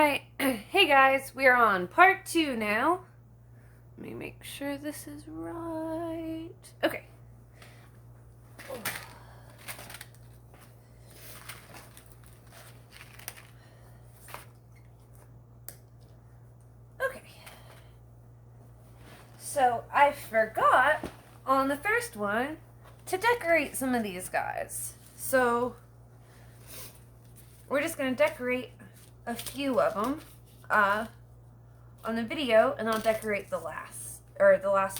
Alright, hey guys, we're on part 2 now. Let me make sure this is right. Okay. Okay. So I forgot on the first one to decorate some of these guys. So we're just going to decorate a few of them on the video, and I'll decorate the last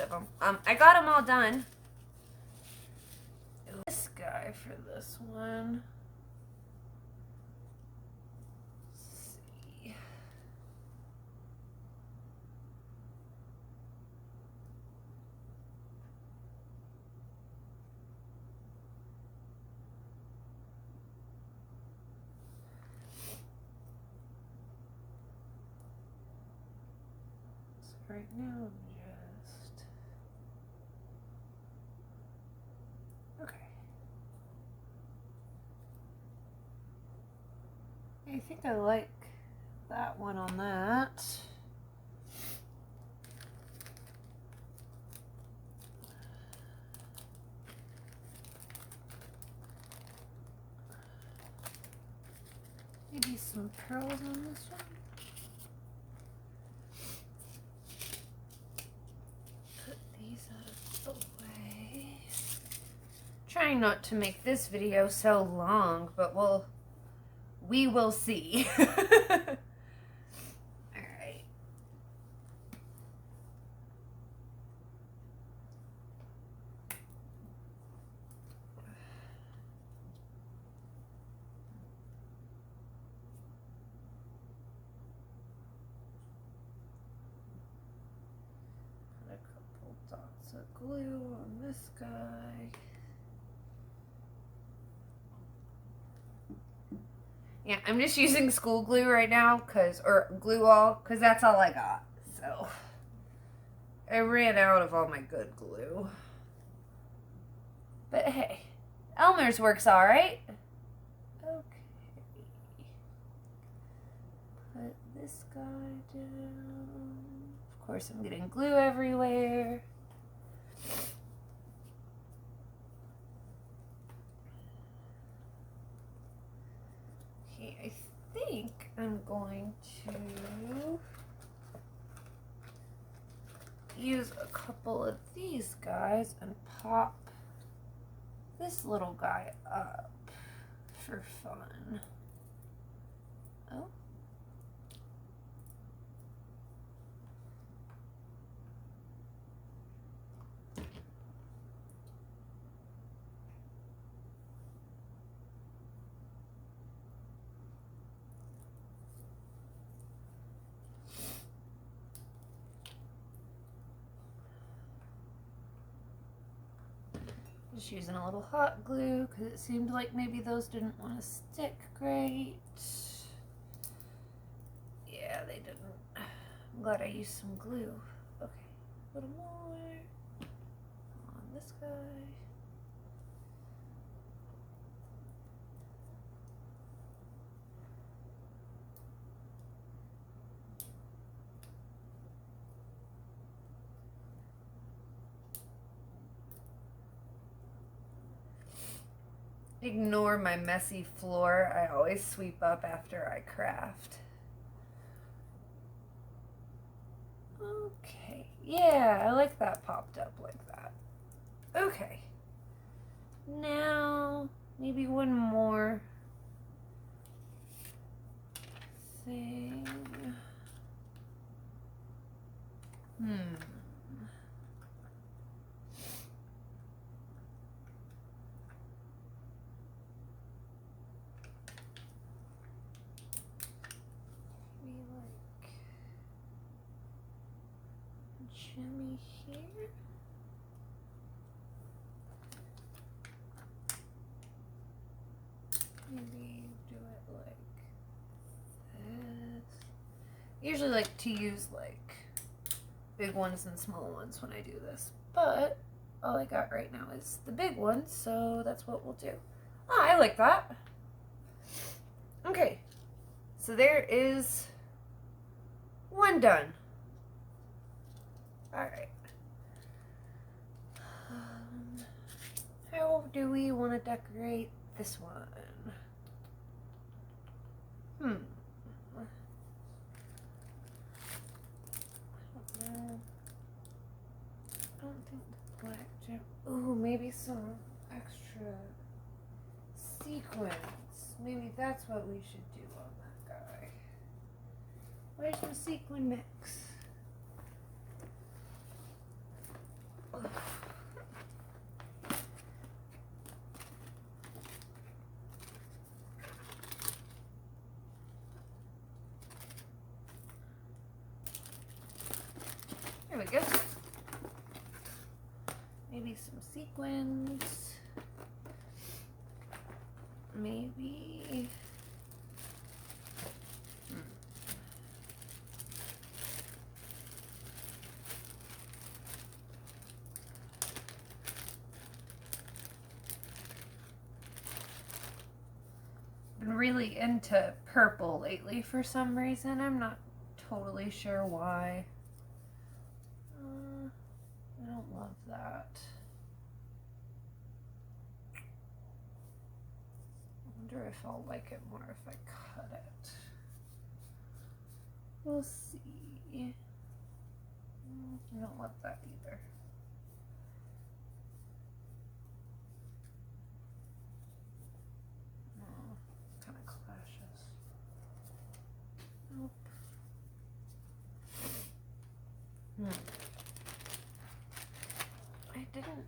of them. I got them all done. This guy for this one. Let's see. Right now, just okay. I think I like that one on that. Maybe some pearls on this one. Trying not to make this video so long, but we will see. Alright. Put a couple dots of glue on this guy. Yeah, I'm just using school glue right now, or glue all, because that's all I got. So, I ran out of all my good glue. But hey, Elmer's works alright. Okay. Put this guy down. Of course, I'm getting glue everywhere. I think I'm going to use a couple of these guys and pop this little guy up for fun. Oh. Just using a little hot glue because it seemed like maybe those didn't want to stick great. Yeah, they didn't. I'm glad I used some glue. Okay, a little more on this guy. Ignore my messy floor. I always sweep up after I craft. Okay, yeah, I like that popped up like that. Okay, now maybe one more thing. Jimmy here. Maybe do it like this. I usually like to use like big ones and small ones when I do this, but all I got right now is the big one, so that's what we'll do. Oh, I like that. Okay, so there is One done. Alright. How do we want to decorate this one? I don't think black gem. Ooh, maybe some extra sequins. Maybe that's what we should do on that guy. Where's my sequin mix? There we go. Maybe some sequins. Maybe. Been really into purple lately for some reason. I'm not totally sure why. I don't love that. I wonder if I'll like it more if I cut it. We'll see. I don't love that either. Oh, kind of clashes. Nope. I didn't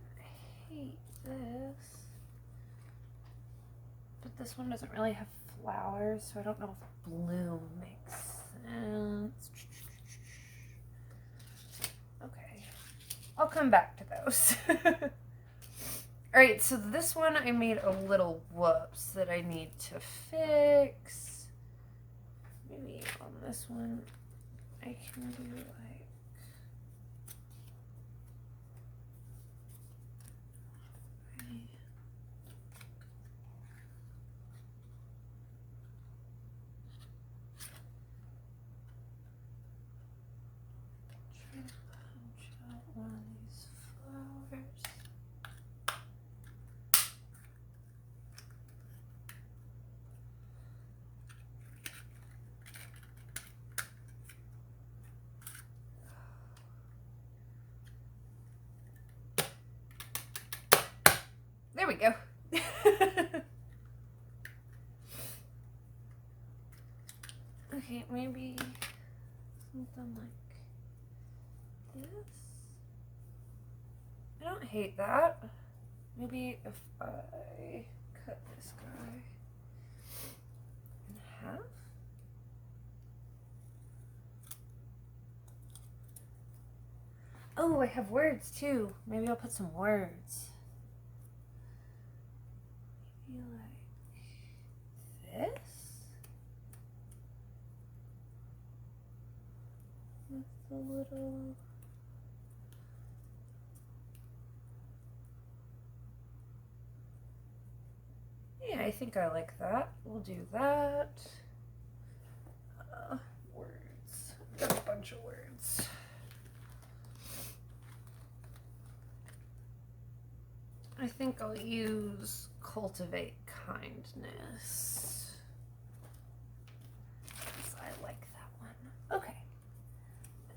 hate this, but this one doesn't really have flowers, so I don't know if bloom makes sense. Okay, I'll come back to those. Alright, so this one I made a little whoops that I need to fix. Maybe on this one I can do like one of these flowers. There we go. Okay, maybe something like this. I don't hate that. Maybe if I cut this guy in half. Oh, I have words too. Maybe I'll put some words. Maybe like this. With a little. Yeah, I think I like that. We'll do that. Words. Got a bunch of words. I think I'll use cultivate kindness. Because I like that one. Okay.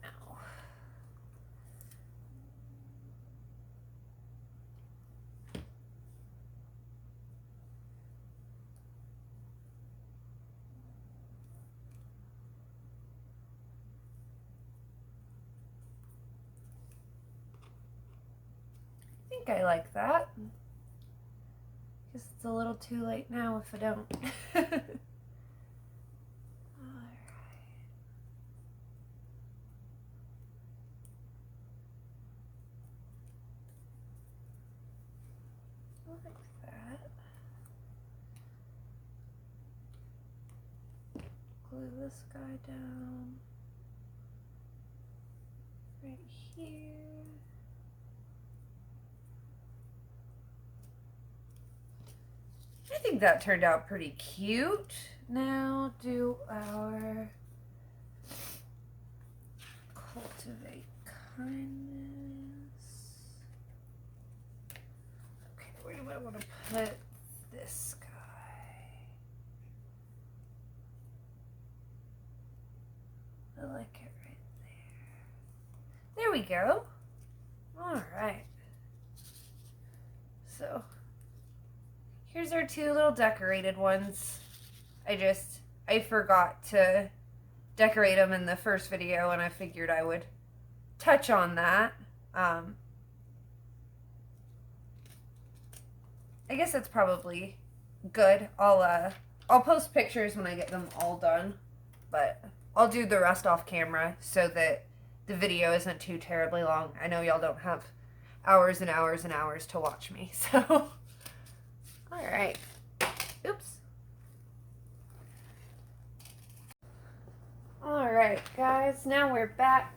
Now. I think I like that. Guess it's a little too late now if I don't. Alright. Like that. Glue this guy down right here. I think that turned out pretty cute. Now do our kindness. Okay, where do I want to put this guy? I like it right there. There we go. All right. So here's our two little decorated ones. I forgot to decorate them in the first video, and I figured I would touch on that. I guess that's probably good. I'll post pictures when I get them all done, but I'll do the rest off camera so that the video isn't too terribly long. I know y'all don't have hours and hours and hours to watch me, so. All right. Oops. All right, guys, now we're back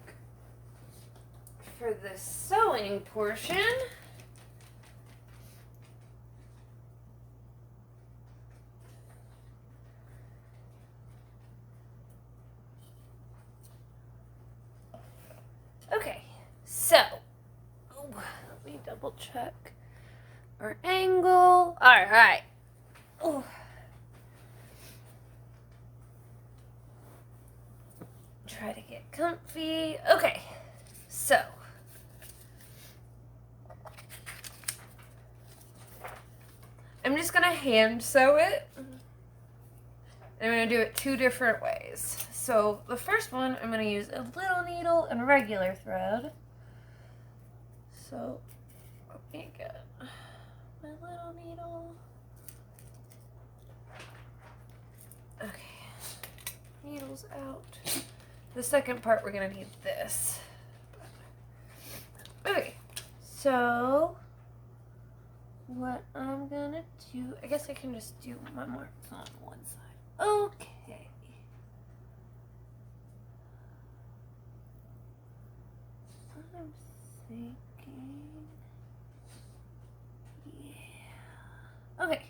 for the sewing portion. Okay, so let me double check our angle. All right. Oh. Try to get comfy. Okay, so I'm just gonna hand sew it. I'm gonna do it two different ways. So the first one, I'm gonna use a little needle and regular thread. So let me get my little needle. Okay, needle's out. The second part, we're gonna need this. Okay, so what I'm gonna do, I guess I can just do my marks on one side. Okay. I'm thinking, yeah. Okay.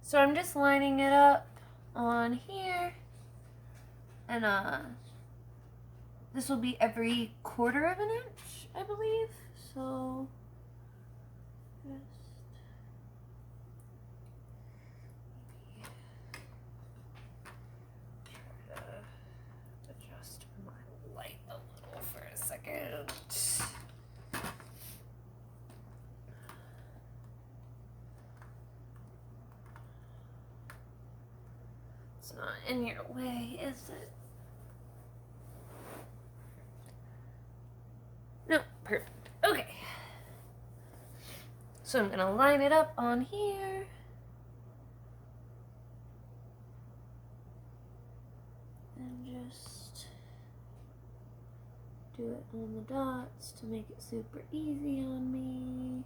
So I'm just lining it up on here. And this will be every 1/4 of an inch, I believe. So just try to adjust my light a little for a second. It's not in your way, is it? No, perfect. Okay. So I'm gonna line it up on here. And just do it on the dots to make it super easy on me.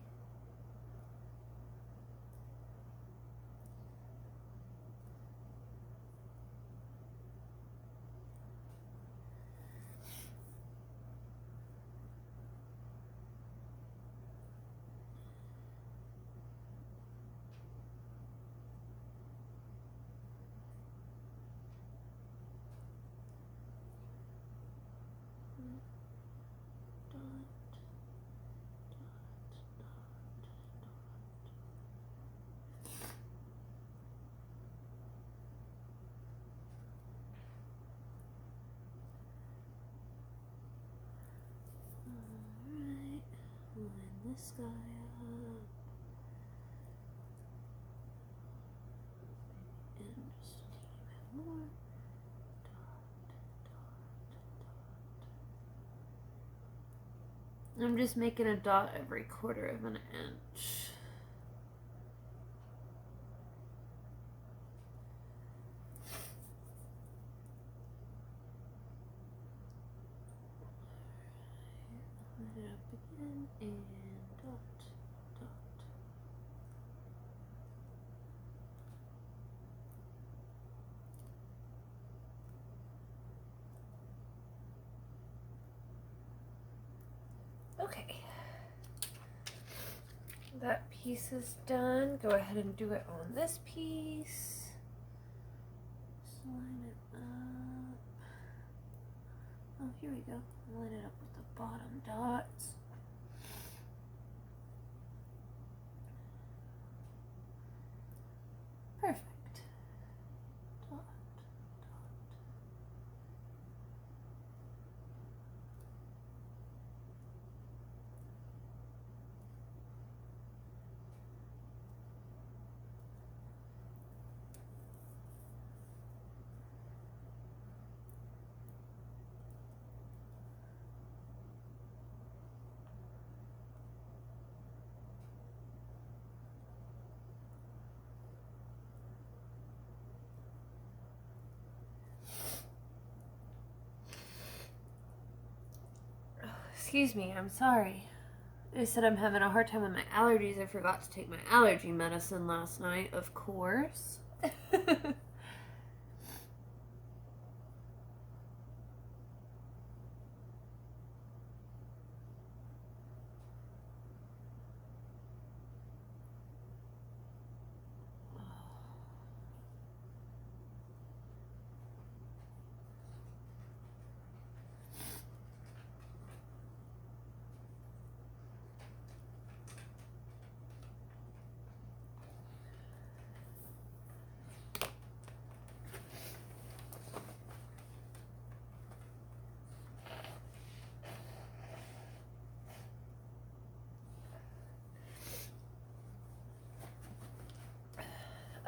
This guy up and just a teeny bit more. I'm just making a dot every 1/4 of an inch. Line it up again and dot, dot. Okay. That piece is done. Go ahead and do it on this piece. Just line it up. Oh, here we go. Line it up with the bottom dots. Perfect. Dot, dot. Excuse me, I'm sorry. I said I'm having a hard time with my allergies. I forgot to take my allergy medicine last night, of course.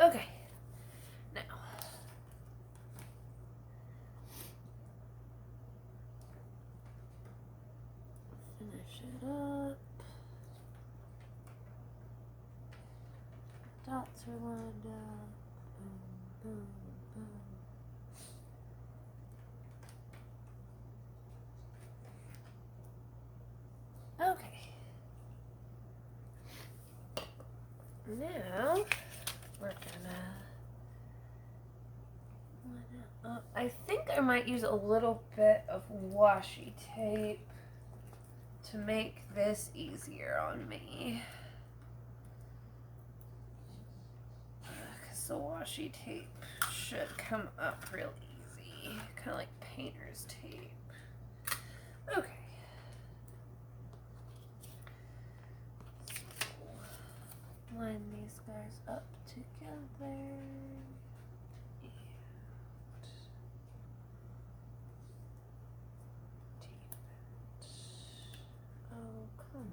Okay, now finish it up. Dots are lined up. Boom, boom, boom. Okay. Now we're gonna line it up. I think I might use a little bit of washi tape to make this easier on me. Because the washi tape should come up real easy. Kind of like painter's tape. Okay. So, line these guys up together. Oh, come on.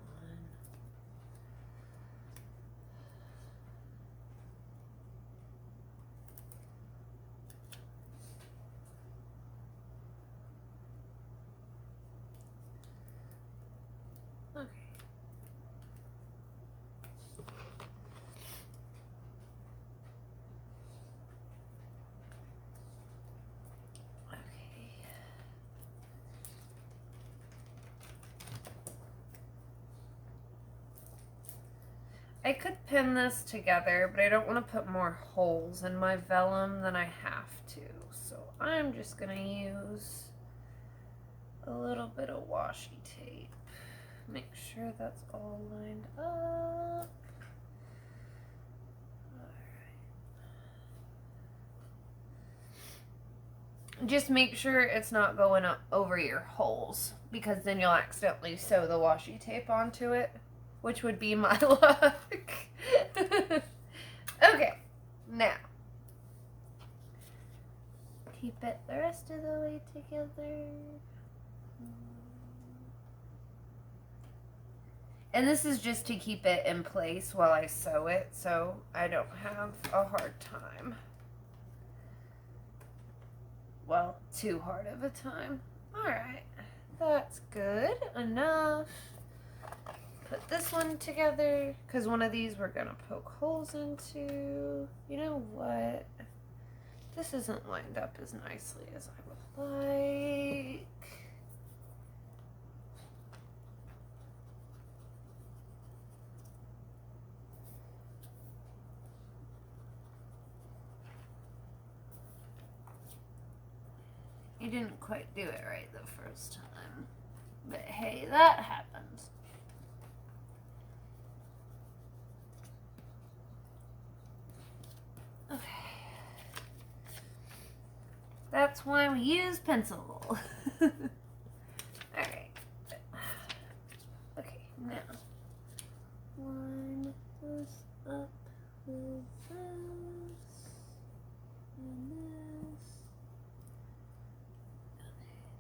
Okay. I could pin this together, but I don't want to put more holes in my vellum than I have to. So I'm just going to use a little bit of washi tape. Make sure that's all lined up. Alright. Just make sure it's not going up over your holes, because then you'll accidentally sew the washi tape onto it, which would be my luck. Okay, now keep it the rest of the way together. And this is just to keep it in place while I sew it, so I don't have a hard time. Well, too hard of a time. Alright, that's good enough. Put this one together, because one of these we're going to poke holes into. You know what? This isn't lined up as nicely as I would like. You didn't quite do it right the first time. But hey, that happens. Okay. That's why we use pencil.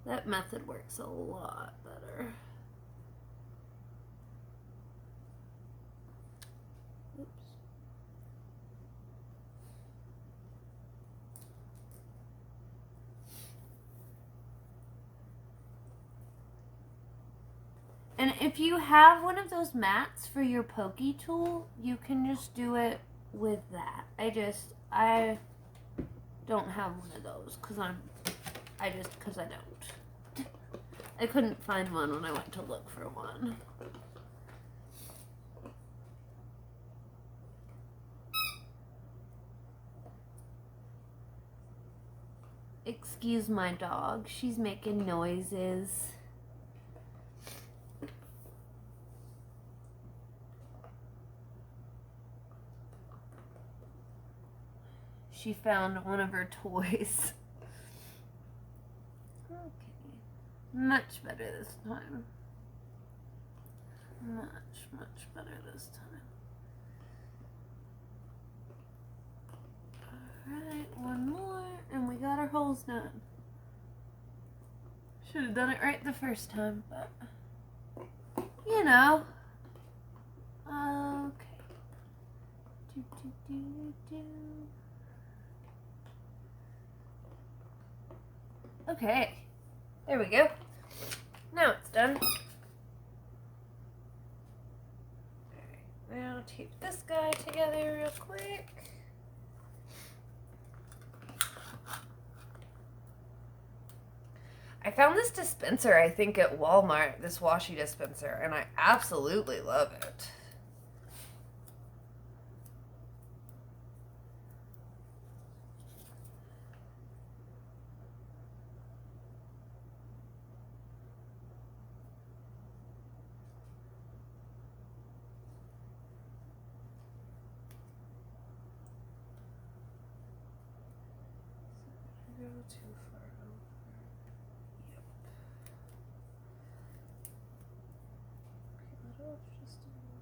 That method works a lot better. Oops. And if you have one of those mats for your pokey tool, you can just do it with that. I don't have one of those because I don't. I couldn't find one when I went to look for one. Excuse my dog. She's making noises. She found one of her toys. Okay. Much better this time. Much better this time. Alright, one more, and we got our holes done. Should have done it right the first time, but you know. Okay. Okay, there we go. Now it's done. Alright, now tape this guy together real quick. I found this dispenser, I think, at Walmart, this washi dispenser, and I absolutely love it. Go too far over. Yep. Okay, that off just a little.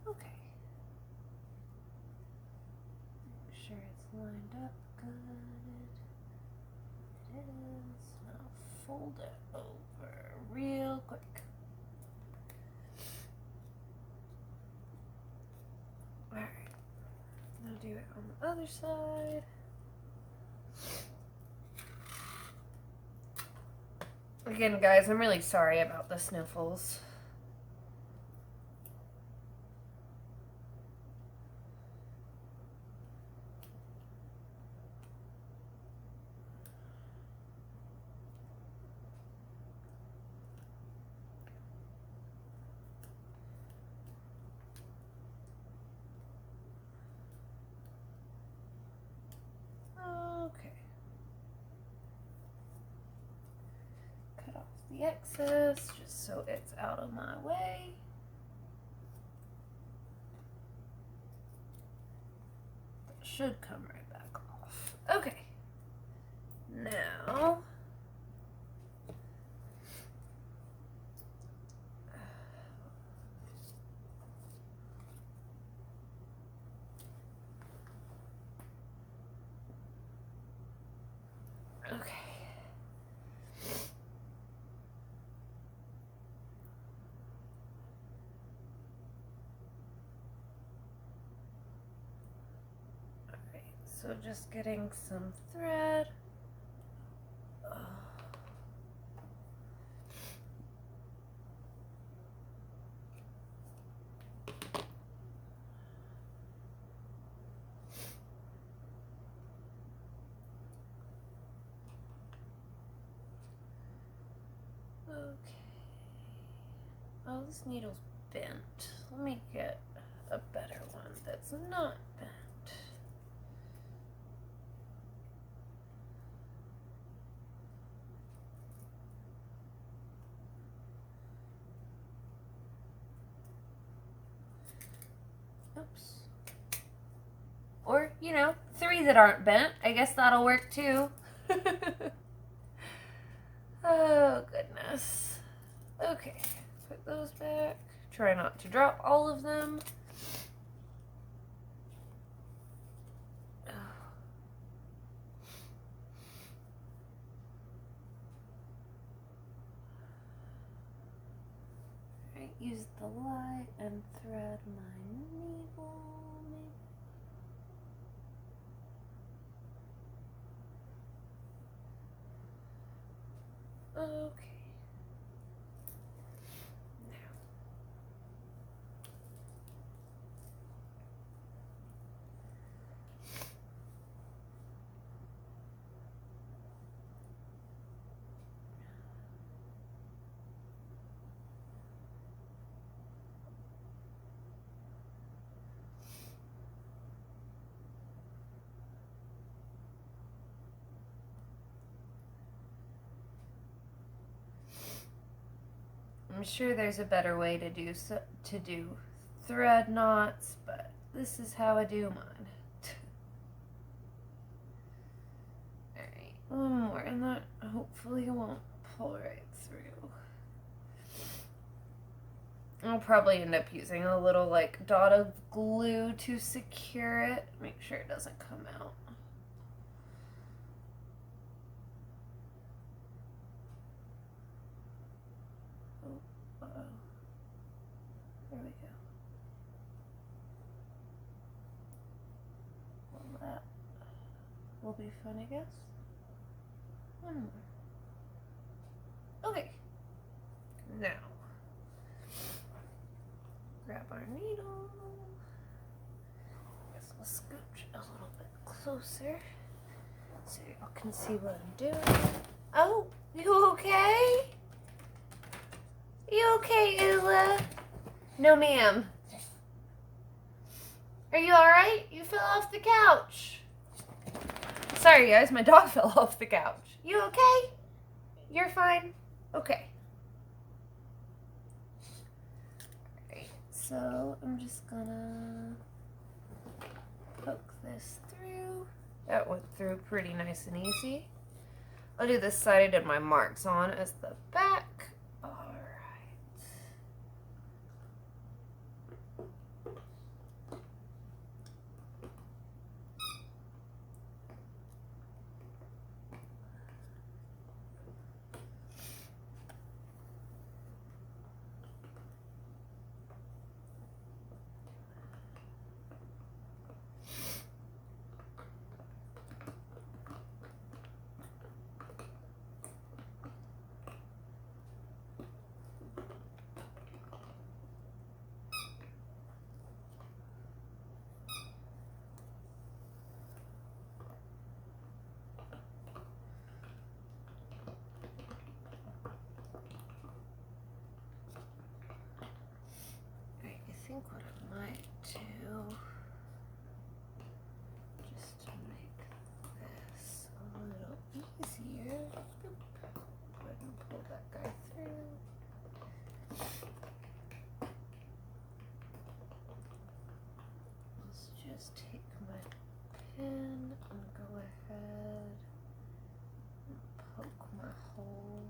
Okay. Make sure it's lined up good. It is. Now fold it over real quick. Alright. Now do it on the other side. Again, guys, I'm really sorry about the sniffles. Okay. Cut off the excess just so it's out of my way. That should come right back off. Okay. Now okay. Alright, so just getting some thread. Okay. Oh, this needle's bent. Let me get a better one that's not bent. Or, you know, 3 that aren't bent. I guess that'll work too. Oh, goodness. Okay, put those back. Try not to drop all of them. Alright, use the light and thread my needle. Okay. I'm sure there's a better way to do thread knots, but this is how I do mine. Alright, one more, and that hopefully won't pull right through. I'll probably end up using a little like dot of glue to secure it. Make sure it doesn't come out. There we go. Well, that will be fun, I guess. One more. Okay. Now, grab our needle. I guess we'll scooch a little bit closer so y'all can see what I'm doing. Oh, you okay? You okay, Ula? No, ma'am. Are you alright? You fell off the couch. Sorry, guys, my dog fell off the couch. You okay? You're fine? Okay. Alright, so I'm just gonna poke this through. That went through pretty nice and easy. I'll do this side I did my marks on as the back. I think what I might do, just to make this a little easier, go ahead and pull that guy through. Let's just take my pen and go ahead and poke my holes.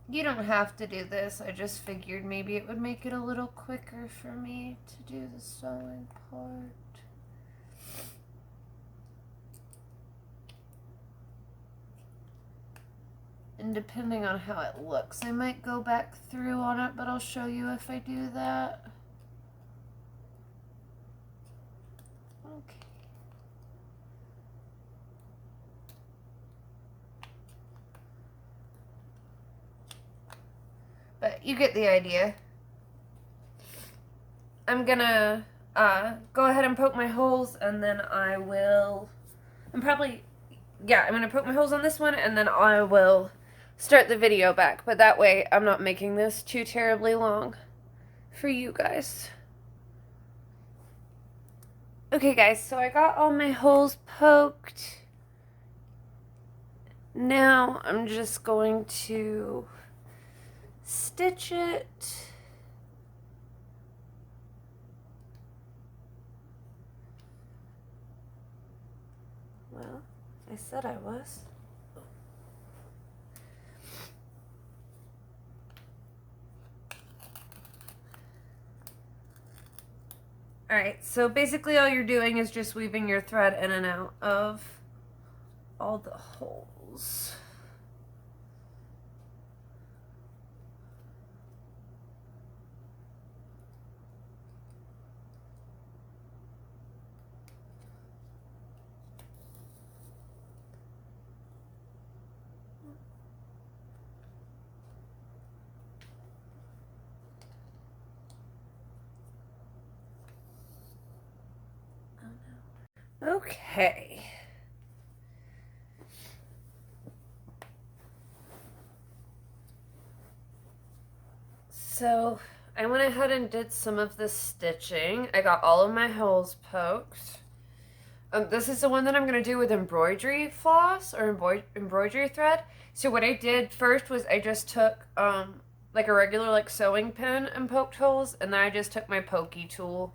You don't have to do this, I just figured maybe it would make it a little quicker for me to do the sewing part. And depending on how it looks, I might go back through on it, but I'll show you if I do that. Okay. But you get the idea. I'm gonna go ahead and poke my holes, and then I'm gonna poke my holes on this one, and then I will start the video back. But that way I'm not making this too terribly long for you guys. Okay guys, so I got all my holes poked. Now I'm just going to stitch it. Well, I said I was. Alright, so basically all you're doing is just weaving your thread in and out of all the holes. Okay. So I went ahead and did some of the stitching. I got all of my holes poked. This is the one that I'm going to do with embroidery floss or embroidery thread. So what I did first was I just took like a regular like sewing pin and poked holes, and then I just took my pokey tool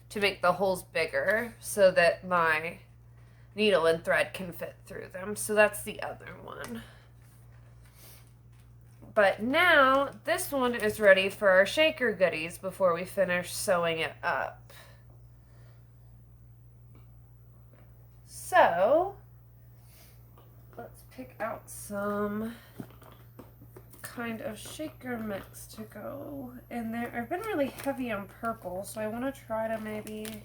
to make the holes bigger so that my needle and thread can fit through them. So that's the other one. But now this one is ready for our shaker goodies before we finish sewing it up. So let's pick out some kind of shaker mix to go in there. I've been really heavy on purple, so I want to try to maybe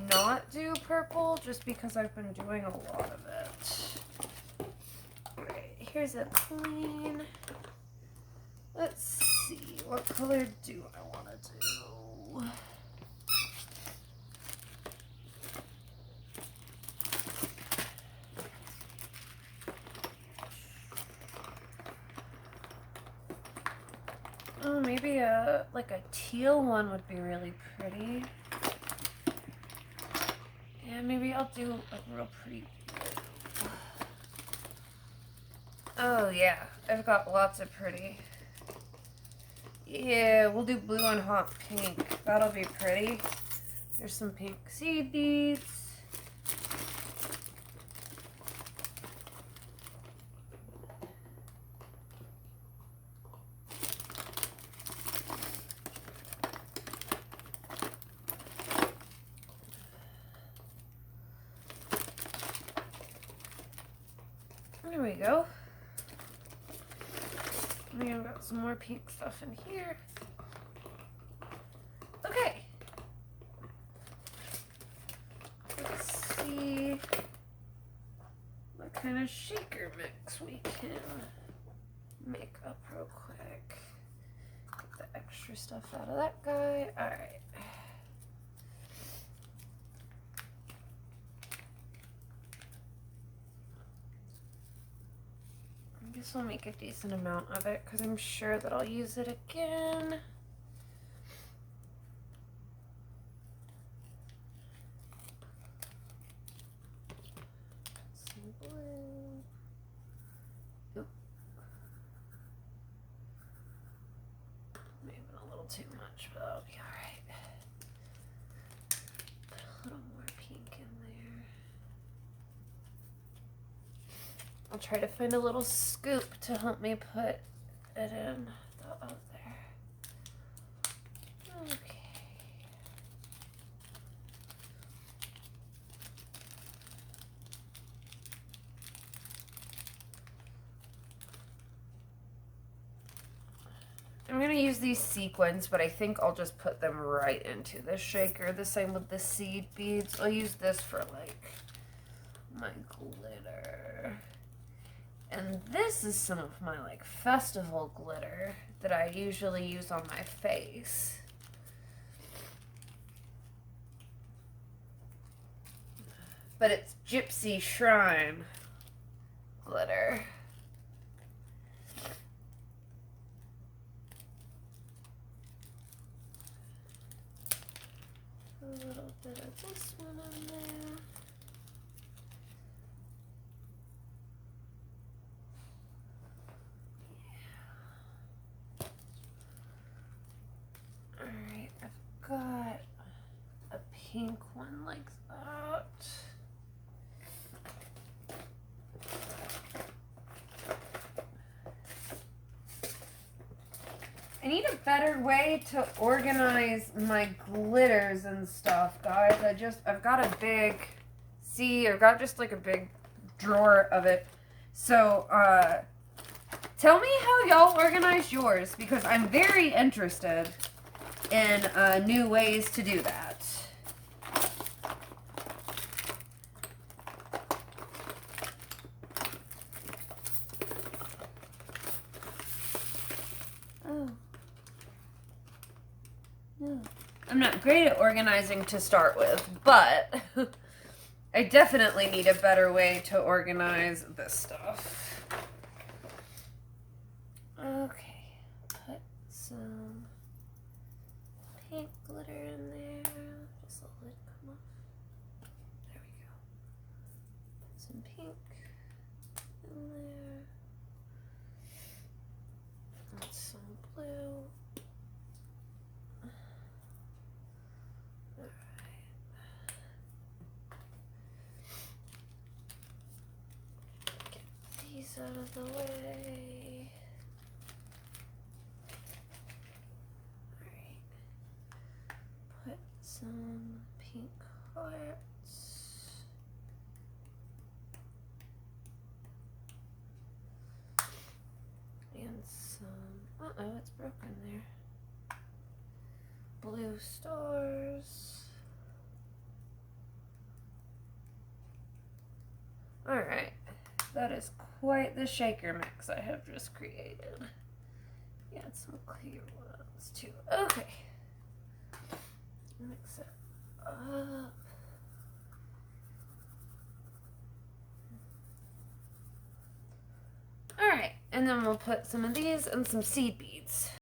not do purple just because I've been doing a lot of it. Alright, here's a clean. Let's see, what color do I want to do? Oh, maybe like a teal one would be really pretty. Yeah, maybe I'll do a real pretty blue. Oh yeah, I've got lots of pretty. Yeah, we'll do blue on hot pink. That'll be pretty. There's some pink seed beads. There we go. I think I've got some more pink stuff in here. Okay. Let's see what kind of shaker mix we can make up real quick. Get the extra stuff out of that guy. Alright. I guess I'll make a decent amount of it because I'm sure that I'll use it again. Some blue. Oop. Maybe a little too much, but that'll be alright. Put a little more pink in there. I'll try to find a little scoop to help me put it in the other. Okay. I'm going to use these sequins, but I think I'll just put them right into the shaker. The same with the seed beads. I'll use this for like my glitter. And this is some of my like festival glitter that I usually use on my face. But it's Gypsy Shrine glitter. A little bit of this one in there. Yeah. Alright, I've got a pink one like that. I need a better way to organize my glitters and stuff, guys. I've got a big, I've got just like a big drawer of it. So, tell me how y'all organize yours, because I'm very interested in new ways to do that. Oh. No. I'm not great at organizing to start with, but I definitely need a better way to organize this stuff. Okay, put some pink glitter in there. Just let the lid come off. There we go. Put some pink in there. And some blue. Out of the way. Alright. Put some pink hearts. And some, uh-oh, it's broken there. Blue stars. Alright. That is quite the shaker mix I have just created. Yeah, some clear ones too. Okay. Mix it up. Alright, and then we'll put some of these and some seed beads.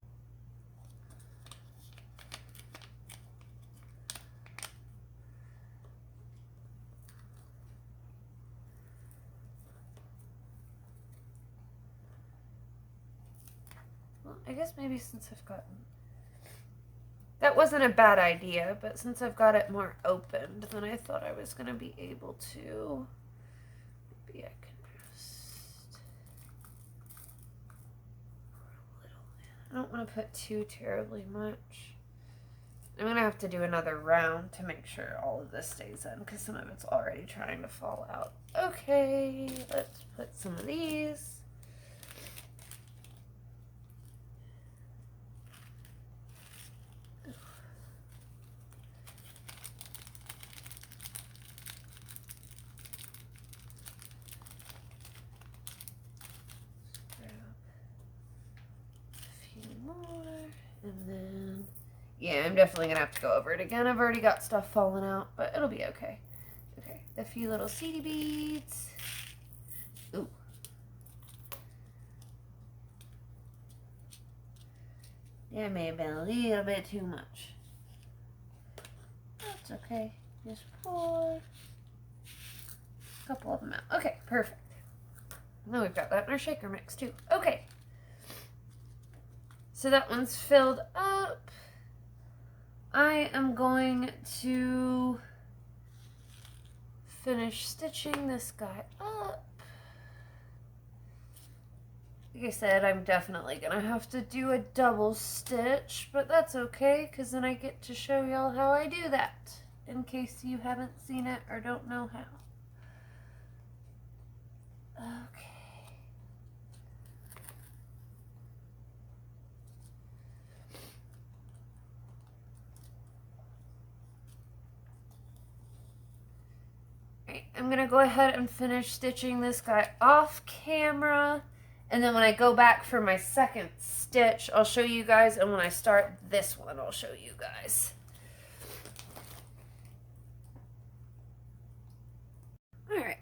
I guess maybe since I've gotten... That wasn't a bad idea, but since I've got it more opened than I thought I was going to be able to, maybe I can just... pour a little in. I don't want to put too terribly much. I'm going to have to do another round to make sure all of this stays in, because some of it's already trying to fall out. Okay, let's put some of these. And then, yeah, I'm definitely going to have to go over it again. I've already got stuff falling out, but it'll be okay. Okay, a few little seedy beads. Ooh. That may have been a little bit too much. That's okay. Just pour a couple of them out. Okay, perfect. Now we've got that in our shaker mix too. Okay. So that one's filled up. I am going to finish stitching this guy up. Like I said, I'm definitely gonna have to do a double stitch, but that's okay, because then I get to show y'all how I do that, in case you haven't seen it or don't know how. Okay. I'm going to go ahead and finish stitching this guy off camera, and then when I go back for my second stitch, I'll show you guys, and when I start this one, I'll show you guys. Alright.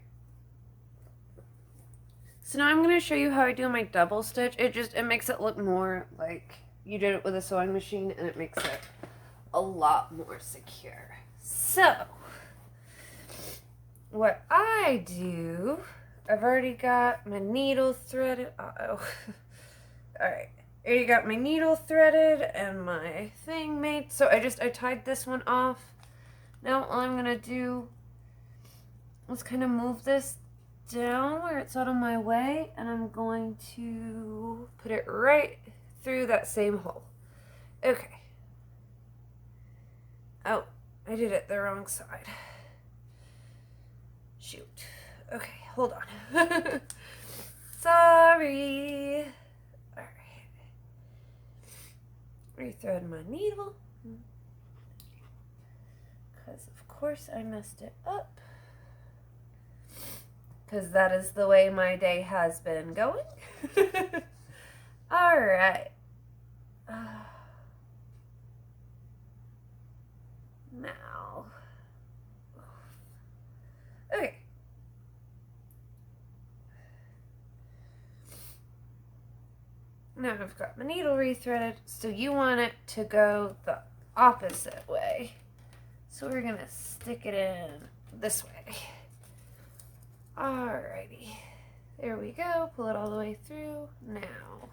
So now I'm going to show you how I do my double stitch. It makes it look more like you did it with a sewing machine, and it makes it a lot more secure. So... what I do, I've already got my needle threaded. Uh-oh. Alright. I already got my needle threaded and my thing made. So I tied this one off. Now all I'm going to do is kind of move this down where it's out of my way. And I'm going to put it right through that same hole. Okay. Oh, I did it the wrong side. Shoot. Okay, hold on. Sorry. Alright. Rethread my needle. Because, of course, I messed it up. Because that is the way my day has been going. Alright. Now. Okay. Now I've got my needle rethreaded, so you want it to go the opposite way. So we're gonna stick it in this way. Alrighty. There we go. Pull it all the way through. Now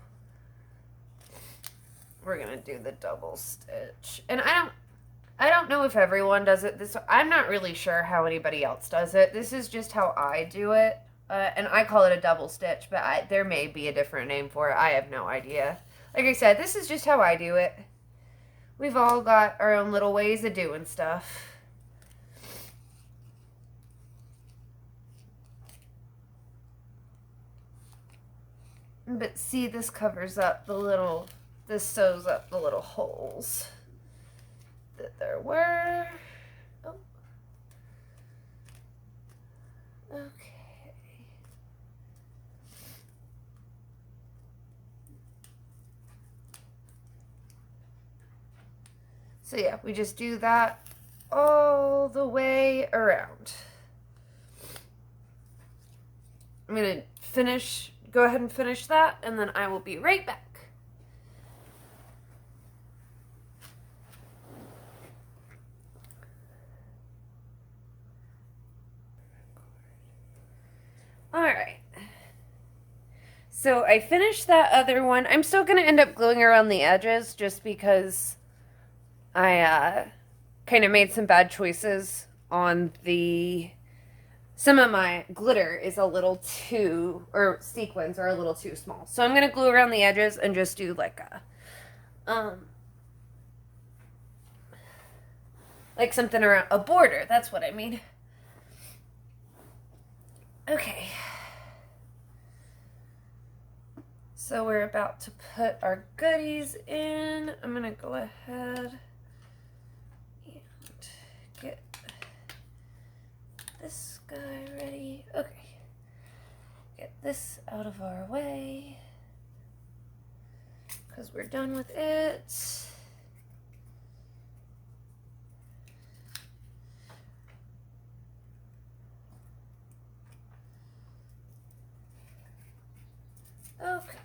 we're gonna do the double stitch. And I don't know if everyone does it this way. I'm not really sure how anybody else does it. This is just how I do it. And I call it a double stitch, but there may be a different name for it. I have no idea. Like I said, this is just how I do it. We've all got our own little ways of doing stuff. But see, this covers up this sews up the little holes that there were. Oh. Okay. So yeah, we just do that all the way around. I'm going to go ahead and finish that, and then I will be right back. Alright. So I finished that other one. I'm still going to end up gluing around the edges just because I kind of made some bad choices on some of my glitter is a little too, or sequins are a little too small. So I'm going to glue around the edges and just do like something around a border. That's what I mean. Okay. So we're about to put our goodies in. I'm going to go ahead and get this guy ready. Okay. Get this out of our way because we're done with it. Okay.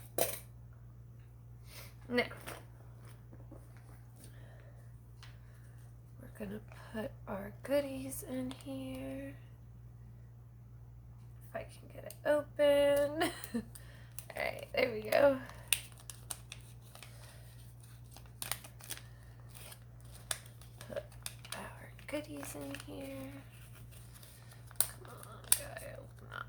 Now, we're going to put our goodies in here. If I can get it open. Alright, there we go. Put our goodies in here. Come on, guy, open up.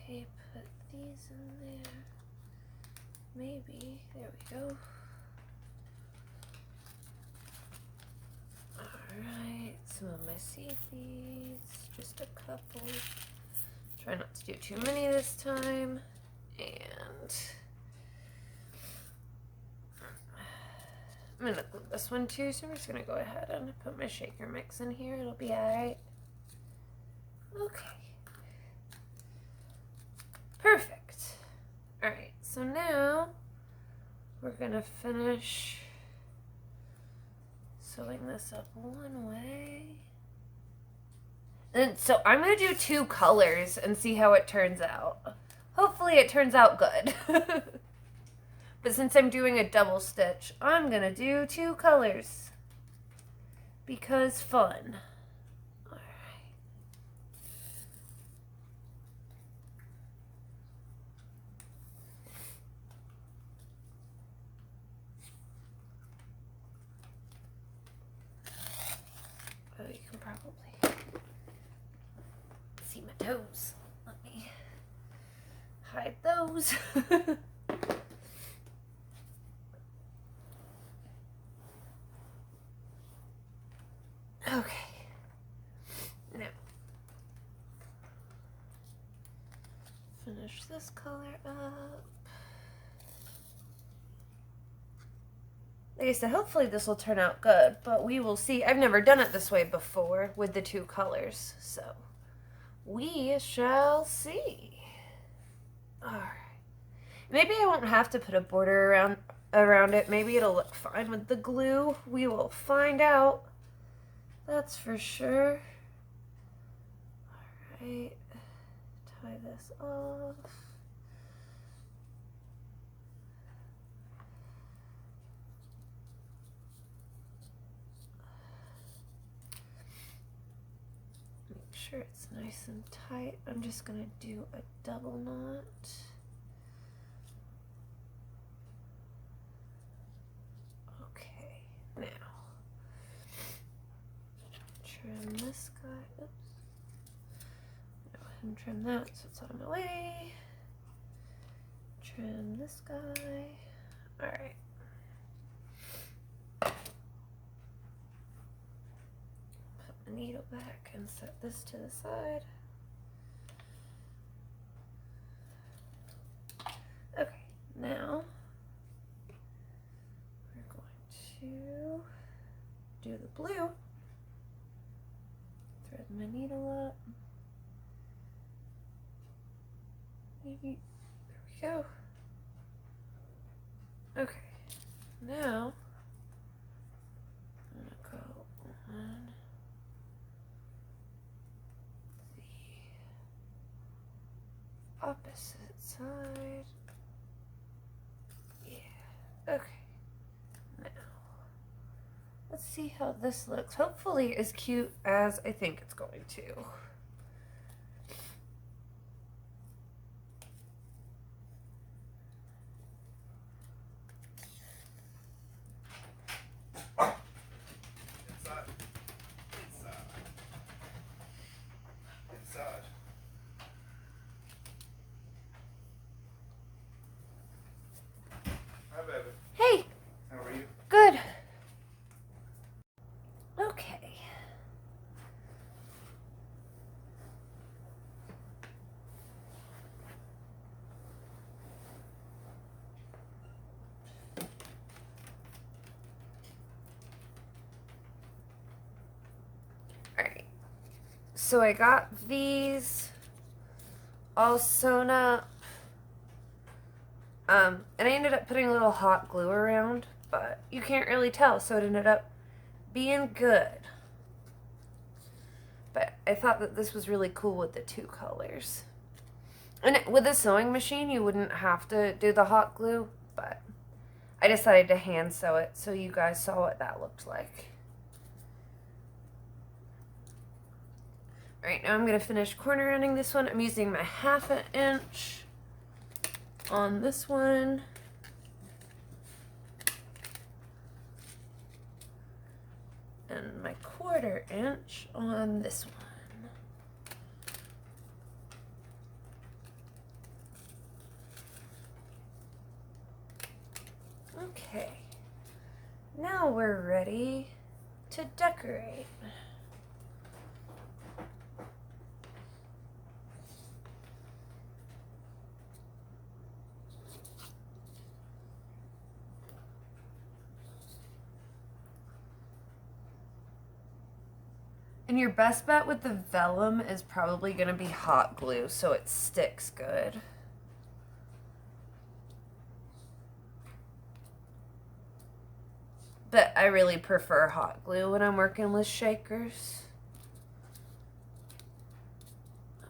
Okay, put these in there. Maybe. There we go. Alright, some of my seed beads. Just a couple. Try not to do too many this time. And I'm going to glue this one too, so I'm just going to go ahead and put my shaker mix in here. It'll be alright. Okay. Perfect. Alright, so now we're going to finish sewing this up one way. And so I'm going to do 2 colors and see how it turns out. Hopefully it turns out good. But since I'm doing a double stitch, I'm going to do 2 colors. Because fun. Alright. Oh, you can probably see my toes. Let me hide those. Okay. Now, finish this color up. Like I said, hopefully this will turn out good, but we will see. I've never done it this way before with the 2 colors, so we shall see. Alright. Maybe I won't have to put a border around it. Maybe it'll look fine with the glue. We will find out. That's for sure. Alright. Tie this off. Sure it's nice and tight. I'm just going to do a double knot. Okay, now trim this guy. Oops. Go ahead and trim that so it's out of my way. Trim this guy. Alright. Needle back and set this to the side. Okay, now we're going to do the blue. Thread my needle up. Maybe, there we go. Okay, now I'm gonna go on opposite side. Yeah, okay. Now, let's see how this looks. Hopefully as cute as I think it's going to. Hey! How are you? Good. Okay. Alright. So I got these all sewn up. And I ended up putting a little hot glue around, but you can't really tell, so it ended up being good. But I thought that this was really cool with the 2 colors. And with a sewing machine, you wouldn't have to do the hot glue, but I decided to hand sew it so you guys saw what that looked like. Alright, now I'm going to finish corner rounding this one. I'm using my 1/2 inch on this one. And my 1/4 inch on this one. Okay, now we're ready to decorate. And your best bet with the vellum is probably going to be hot glue so it sticks good. but I really prefer hot glue when I'm working with shakers.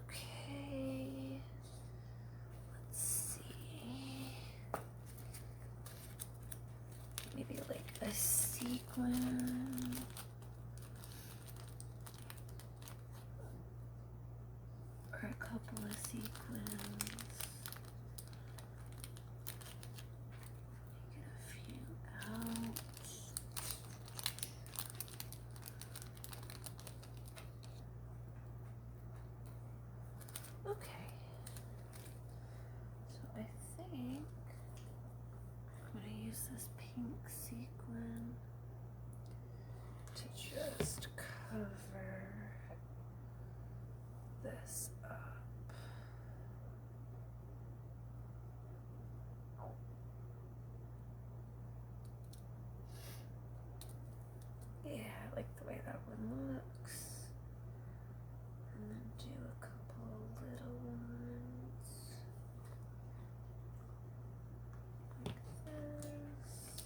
Okay, let's see. Maybe like a sequin. Or a couple of sequins. Get a few out. Okay. So I think I'm going to use this pink sequin to just cover this up. Yeah, I like the way that one looks. And then do a couple little ones like this.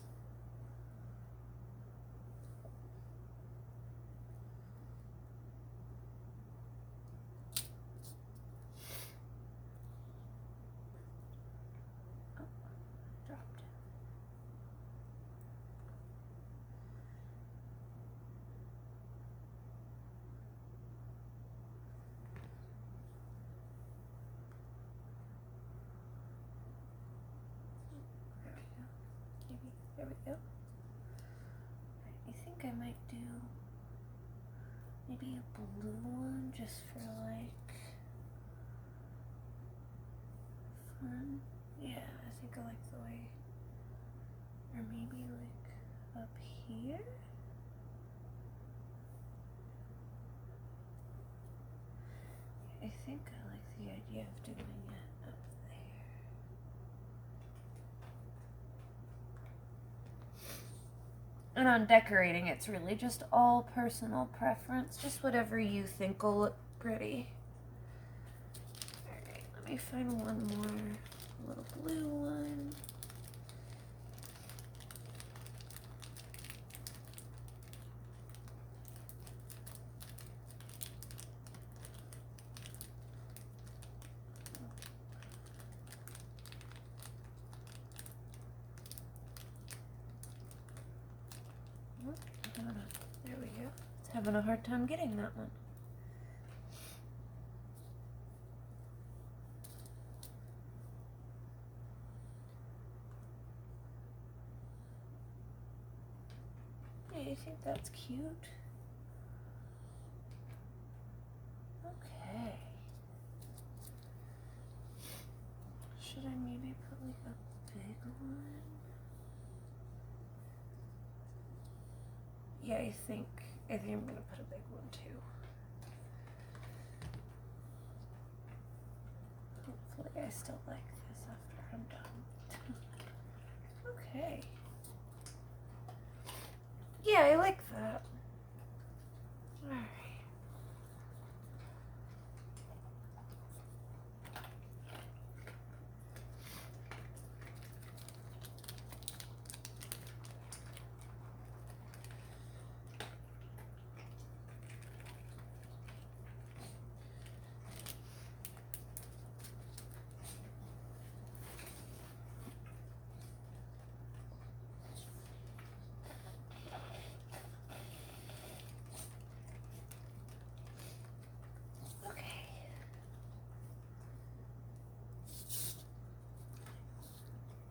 Oh, dropped it. There we go. Maybe, there we go. I think I might do maybe a blue one just for like fun. Yeah, I think I like the way, or maybe like up here. I think I like the idea of doing it up there. And on decorating, it's really just all personal preference, just whatever you think will look pretty. Alright, let me find one more little blue one. There we go. It's having a hard time getting that one. Yeah, you think that's cute? Okay. Should I maybe put like a big one? Yeah, I think I'm gonna put a big one too. Hopefully I still like this after I'm done. Okay. Yeah, I like that. Alright.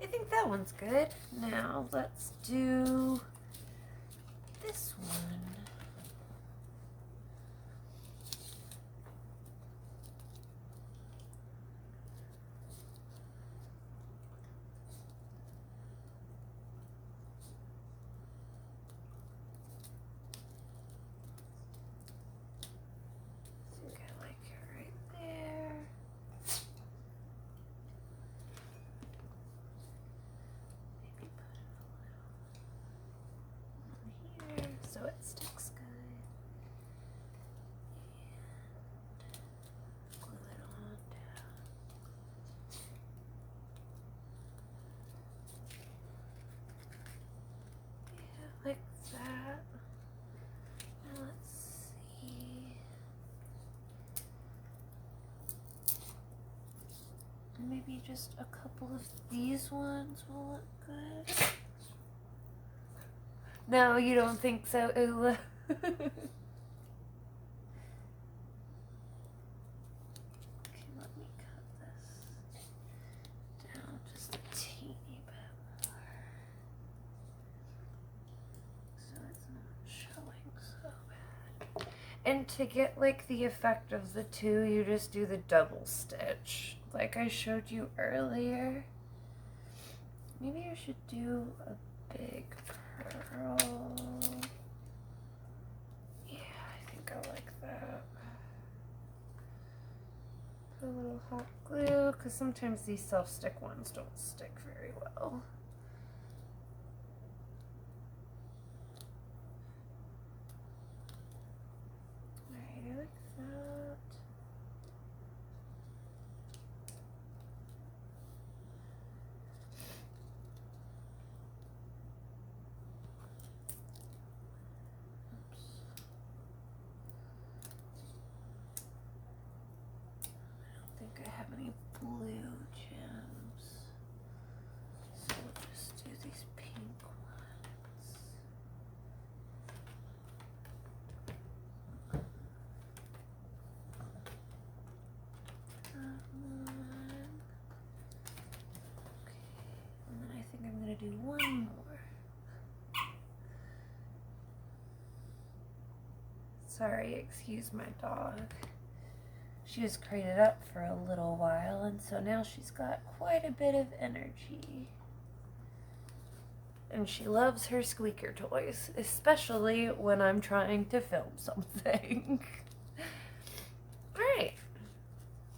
I think that one's good. Now let's do this one. I think I like it right there. Maybe put it a little on here so it stays. maybe just a couple of these ones will look good. No, you don't think so, Ooh. Okay, let me cut this down just a teeny bit more so it's not showing so bad. And to get like the effect of the two, you just do the double stitch like I showed you earlier. Maybe I should do a big pearl. Yeah, I think I like that. Put a little hot glue, because sometimes these self-stick ones don't stick very well. Alright, I like that. I have any blue gems, so we'll just do these pink ones. Okay, and then I think I'm going to do one more. Sorry, excuse my dog. She was crated up for a little while, and so now she's got quite a bit of energy. And she loves her squeaker toys, especially when I'm trying to film something. Alright,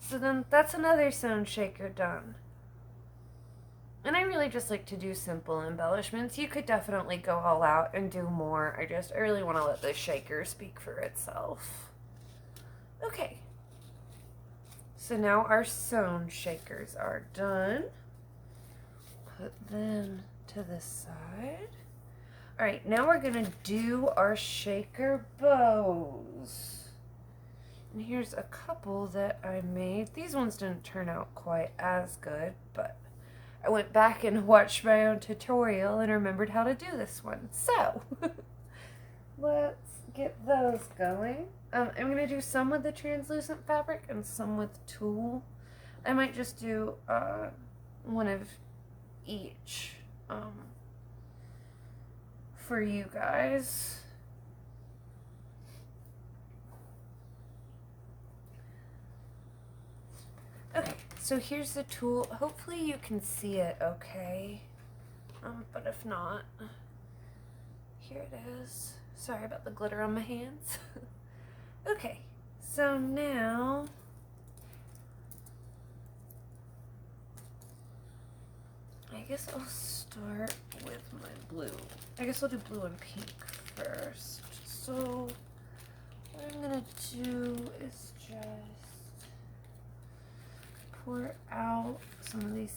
so then that's another sound shaker done. And I really just like to do simple embellishments. You could definitely go all out and do more. I really want to let the shaker speak for itself. Okay. So now our sewn shakers are done. Put them to the side. All right, now we're gonna do our shaker bows. And here's a couple that I made. These ones didn't turn out quite as good, but I went back and watched my own tutorial and remembered how to do this one. So let's get those going. I'm going to do some with the translucent fabric and some with tulle. I might just do one of each for you guys. Okay, so here's the tulle. Hopefully you can see it okay, but if not, here it is. Sorry about the glitter on my hands. Okay, so now I guess I'll start with my blue. I guess I'll do blue and pink first. So what I'm gonna do is just pour out some of these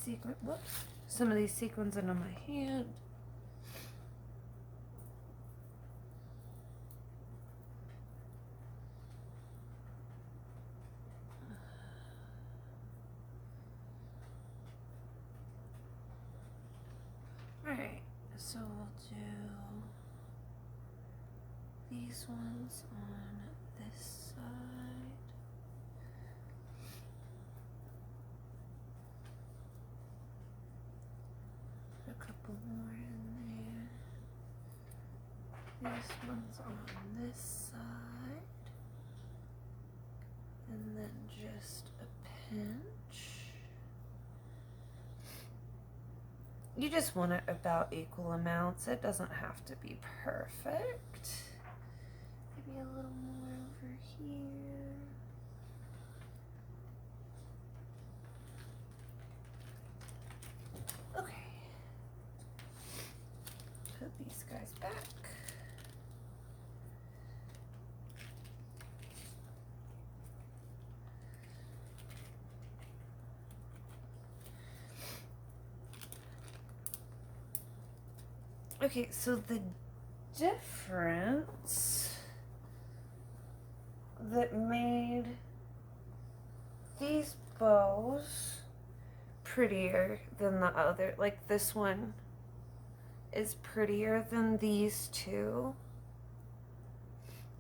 sequins into my hand. Alright, so we'll do these ones on this side. Put a couple more in there. These ones on this side. And then just a pinch. You just want it about equal amounts. It doesn't have to be perfect. Maybe a little more over here. Okay. Put these guys back. Okay, so the difference that made these bows prettier than the other. Like this one is prettier than these two.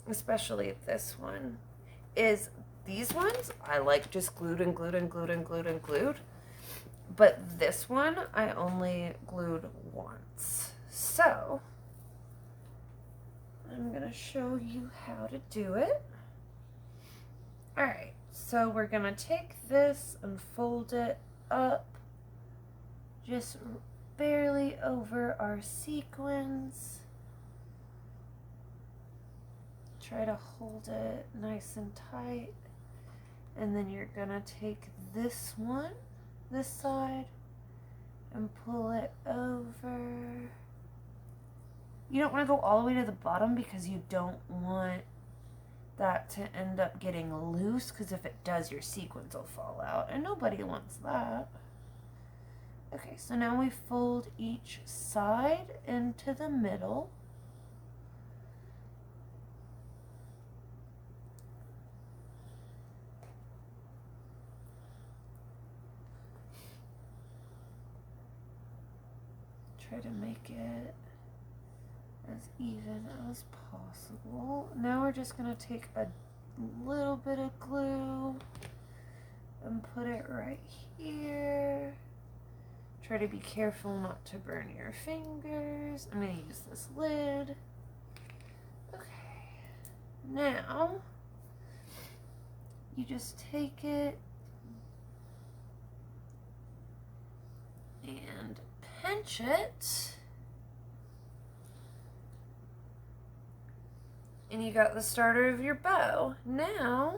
Especially this one. These ones I like just glued and glued and glued and glued and glued. But this one I only glued once. So I'm gonna show you how to do it. Alright, so we're gonna take this and fold it up just barely over our sequins. Try to hold it nice and tight. And then you're gonna take this one, this side, and pull it over. You don't want to go all the way to the bottom because you don't want that to end up getting loose, because if it does, your sequins will fall out, and nobody wants that. Okay, so now we fold each side into the middle. Try to make it as even as possible. Now we're just going to take a little bit of glue and put it right here. Try to be careful not to burn your fingers. I'm going to use this lid. Okay. Now, you just take it and pinch it. And you got the starter of your bow. Now,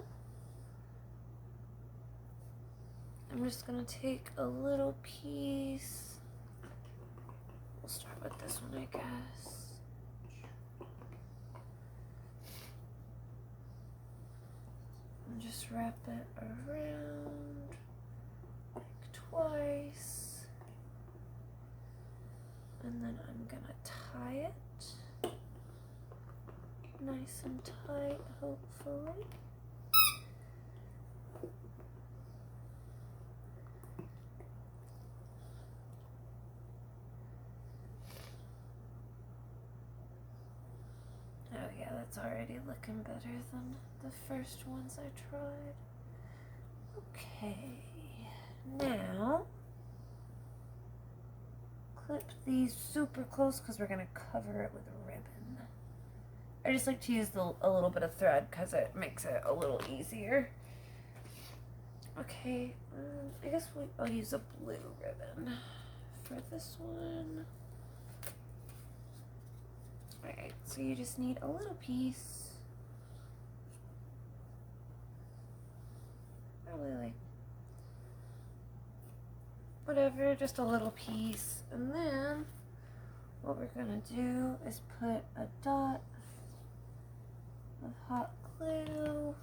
I'm just going to take a little piece. We'll start with this one, I guess. And just wrap it around like twice. And then I'm going to tie it nice and tight, hopefully. Oh yeah, that's already looking better than the first ones I tried. Okay, now clip these super close because we're going to cover it with a ribbon. I just like to use a little bit of thread because it makes it a little easier. Okay, I guess I'll use a blue ribbon for this one. Alright, so you just need a little piece. Probably like, whatever, just a little piece. And then what we're gonna do is put a dot of hot glue,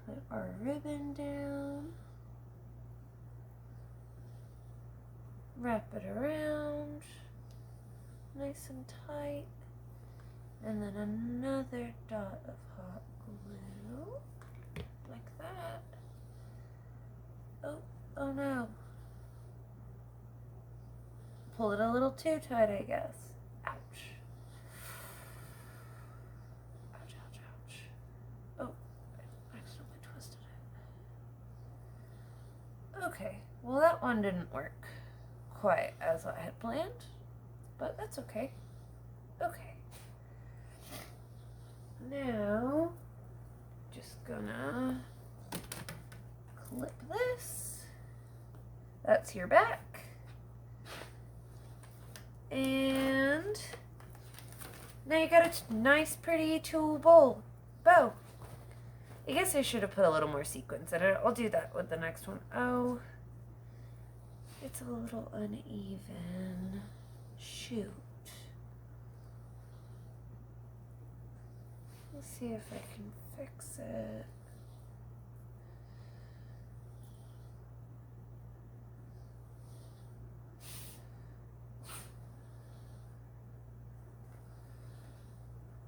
put our ribbon down, wrap it around nice and tight, and then another dot of hot glue, like that. Oh no. Pull it a little too tight, I guess. Ouch. Ouch, ouch, ouch. Oh, I accidentally twisted it. Okay, well that one didn't work quite as I had planned, but that's okay. Okay. Now, just gonna clip this. That's your back. And now you got a nice, pretty tool bow. I guess I should have put a little more sequins in it. I'll do that with the next one. Oh, it's a little uneven. Shoot. Let's see if I can fix it.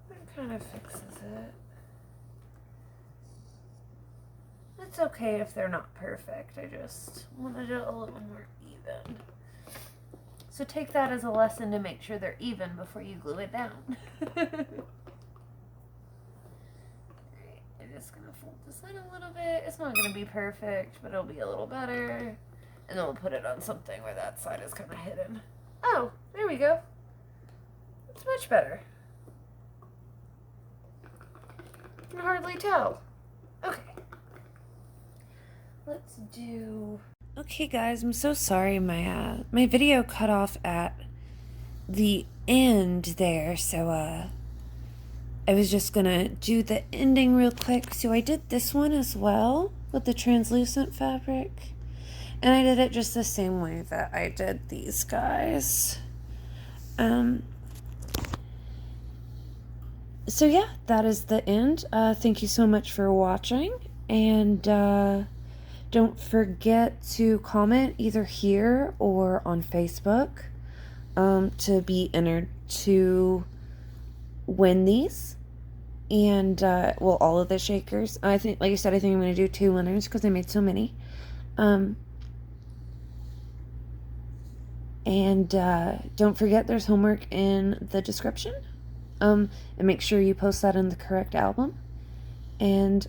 That kind of fixes it. it's okay if they're not perfect. I just wanted it a little more even. So take that as a lesson to make sure they're even before you glue it down. Alright, I'm just going to fold this in a little bit. It's not going to be perfect, but it'll be a little better. And then we'll put it on something where that side is kind of hidden. Oh, there we go. It's much better. You can hardly tell. Okay. Let's do... Okay guys, I'm so sorry my video cut off at the end there, so I was just gonna do the ending real quick. So I did this one as well with the translucent fabric, and I did it just the same way that I did these guys. So yeah, that is the end. Thank you so much for watching, and don't forget to comment either here or on Facebook to be entered to win these. And, well, all of the shakers. I think, like I said, I think I'm going to do 2 winners because I made so many. And don't forget there's homework in the description. And make sure you post that in the correct album. And,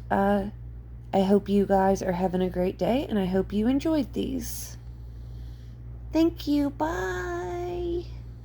I hope you guys are having a great day, and I hope you enjoyed these. Thank you. Bye.